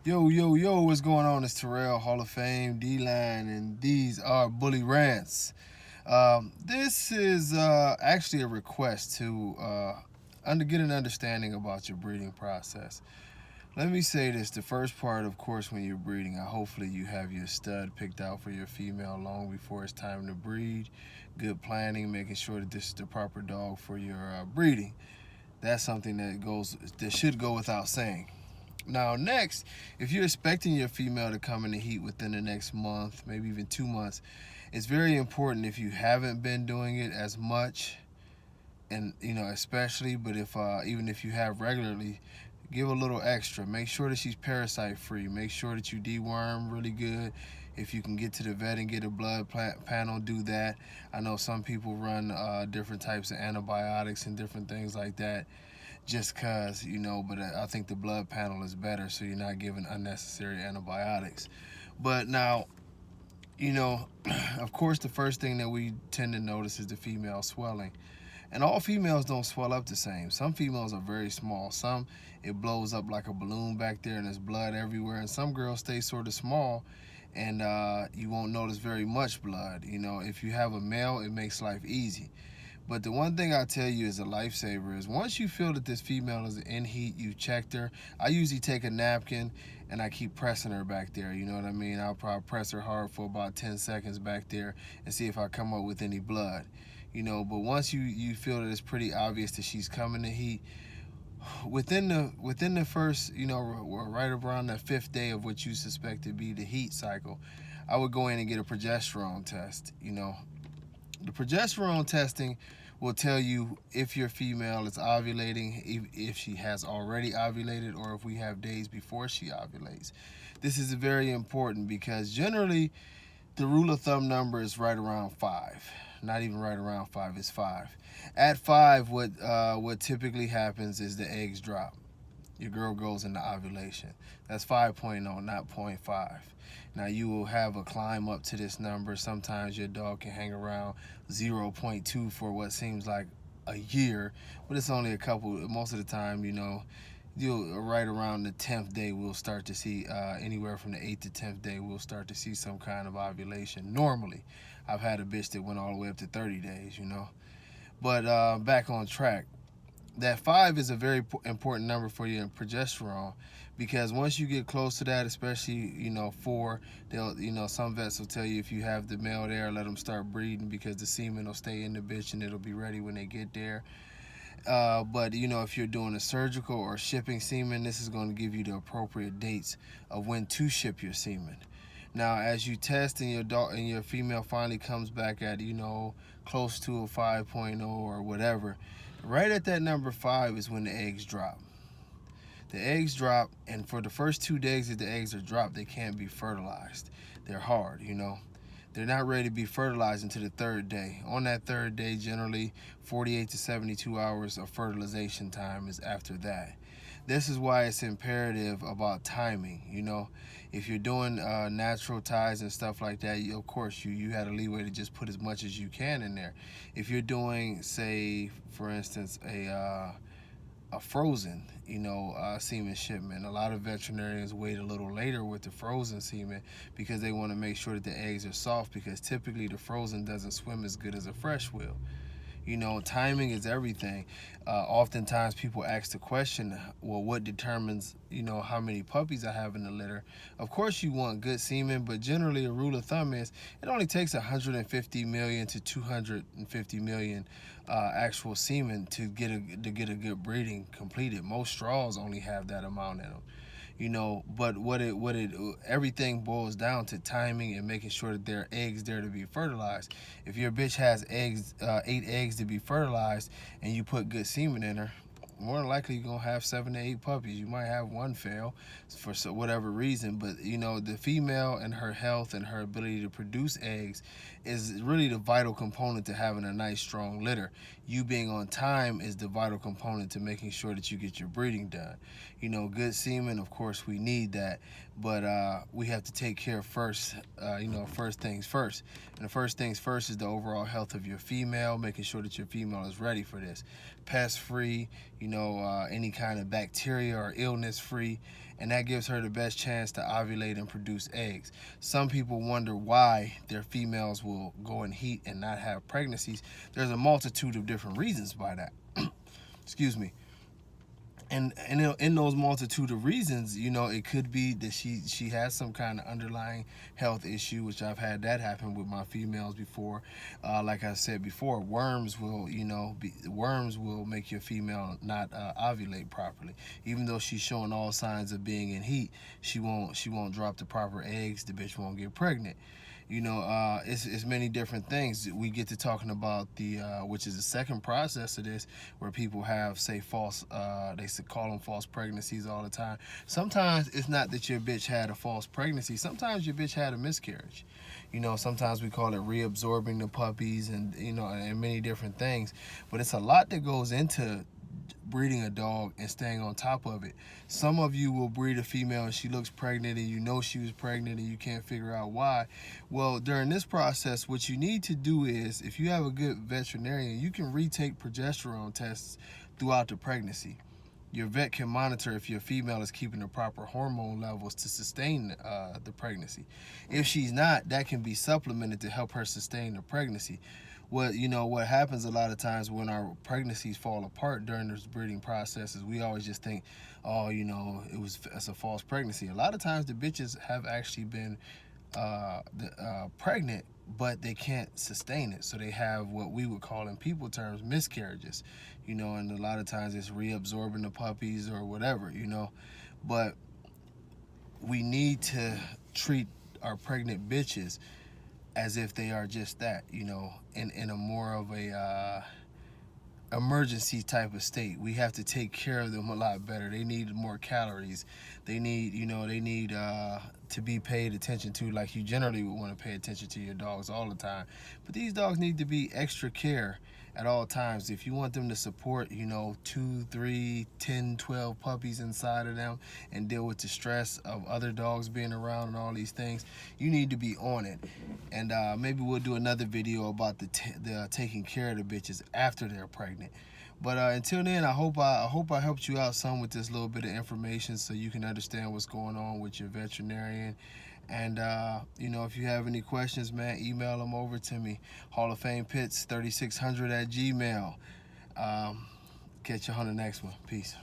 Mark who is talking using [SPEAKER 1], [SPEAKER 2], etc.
[SPEAKER 1] Yo, yo, yo, what's going on? It's Terrell, Hall of Fame, D-Line, and these are Bully Rants. This is actually a request to get an understanding about your breeding process. Let me say this. The first part, of course, when you're breeding, hopefully you have your stud picked out for your female long before it's time to breed. Good planning, making sure that this is the proper dog for your breeding. That's something that should go without saying. Now, next, if you're expecting your female to come in the heat within the next month, maybe even 2 months, it's very important if you haven't been doing it as much, and especially, but if even if you have regularly, give a little extra. Make sure that she's parasite free. Make sure that you deworm really good. If you can get to the vet and get a blood panel, do that. I know some people run different types of antibiotics and different things like that just cause, but I think the blood panel is better, so you're not giving unnecessary antibiotics. But now, you know, of course, the first thing that we tend to notice is the female swelling. And all females don't swell up the same. Some females are very small. Some, it blows up like a balloon back there and there's blood everywhere. And some girls stay sort of small and you won't notice very much blood. If you have a male, it makes life easy. But the one thing I tell you is a lifesaver is once you feel that this female is in heat, you checked her. I usually take a napkin and I keep pressing her back there. You know what I mean? I'll probably press her hard for about 10 seconds back there and see if I come up with any blood. But once you feel that it's pretty obvious that she's coming to heat, within the first, right around the 5th day of what you suspect to be the heat cycle, I would go in and get a progesterone test. The progesterone testing will tell you if your female is ovulating, if she has already ovulated, or if we have days before she ovulates. This is very important because generally the rule of thumb number is right around 5. Not even right around 5, it's 5. At 5, what typically happens is the eggs drop. Your girl goes into ovulation. That's 5.0, not 0.5. Now you will have a climb up to this number. Sometimes your dog can hang around 0.2 for what seems like a year, but it's only a couple. Most of the time, you'll right around the 10th day we'll start to see anywhere from the 8th to 10th day we'll start to see some kind of ovulation. Normally, I've had a bitch that went all the way up to 30 days. But back on track. That 5 is a very important number for your progesterone because once you get close to that, especially 4, they'll some vets will tell you if you have the male there, let them start breeding because the semen will stay in the bitch and it'll be ready when they get there. But if you're doing a surgical or shipping semen, this is going to give you the appropriate dates of when to ship your semen. Now, as you test and your dog and your female finally comes back at close to a 5.0 or whatever, right at that number 5 is when the eggs drop. The eggs drop, and for the first 2 days that the eggs are dropped, they can't be fertilized. They're hard. They're not ready to be fertilized until the 3rd day. On that 3rd day, generally 48 to 72 hours of fertilization time is after that. This is why it's imperative about timing. If you're doing natural ties and stuff like that, of course you had a leeway to just put as much as you can in there. If you're doing, say, for instance, a frozen, semen shipment, a lot of veterinarians wait a little later with the frozen semen because they want to make sure that the eggs are soft because typically the frozen doesn't swim as good as a fresh will. Timing is everything. Oftentimes people ask the question, well, what determines, how many puppies I have in the litter? Of course you want good semen, but generally a rule of thumb is it only takes 150 million to 250 million actual semen to get a good breeding completed. Most straws only have that amount in them. But everything boils down to timing and making sure that there are eggs there to be fertilized. If your bitch has 8 eggs to be fertilized and you put good semen in her, more than likely you're gonna have 7 to 8 puppies. You might have one fail for whatever reason, but the female and her health and her ability to produce eggs is really the vital component to having a nice strong litter. You being on time is the vital component to making sure that you get your breeding done. Good semen, of course we need that, but we have to take care first, first things first. And the first things first is the overall health of your female, making sure that your female is ready for this. pest free, you know, any kind of bacteria or illness free, and that gives her the best chance to ovulate and produce eggs. Some people wonder why their females will go in heat and not have pregnancies. There's a multitude of different reasons by that. Excuse me. And in those multitude of reasons, you know, it could be that she has some kind of underlying health issue, which I've had that happen with my females before. Like I said before, worms will, you know, worms will make your female not ovulate properly. Even though she's showing all signs of being in heat, she won't drop the proper eggs. The bitch won't get pregnant. You know, it's many different things. We get to talking about the which is the second process of this, where people have, say, false, they call them false pregnancies all the time. Sometimes it's not that your bitch had a false pregnancy. Sometimes your bitch had a miscarriage. You know, sometimes we call it reabsorbing the puppies, and, you know, and many different things. But it's a lot that goes into breeding a dog and staying on top of it. Some of you will breed a female and she looks pregnant, and you know she was pregnant and you can't figure out why. Well, during this process, what you need to do is, if you have a good veterinarian, you can retake progesterone tests throughout the pregnancy. Your vet can monitor if your female is keeping the proper hormone levels to sustain the pregnancy. If she's not, that can be supplemented to help her sustain the pregnancy. What happens a lot of times when our pregnancies fall apart during this breeding process is we always just think, oh, you know, it's a false pregnancy. A lot of times the bitches have actually been pregnant, but they can't sustain it. So they have what we would call in people terms miscarriages, you know, and a lot of times it's reabsorbing the puppies or whatever, you know. But we need to treat our pregnant bitches as if they are just that, you know, in a more of a emergency type of state. We have to take care of them a lot better. They need more calories. They need, you know, to be paid attention to, like you generally would want to pay attention to your dogs all the time. But these dogs need to be extra care at all times. If you want them to support, you know, 2, 3, 10, 12 puppies inside of them and deal with the stress of other dogs being around and all these things, you need to be on it. And maybe we'll do another video about the taking care of the bitches after they're pregnant. But until then, I hope I helped you out some with this little bit of information so you can understand what's going on with your veterinarian. And you know, if you have any questions, man, email them over to me, hallofamepits3600 @gmail.com. Catch you on the next one. Peace.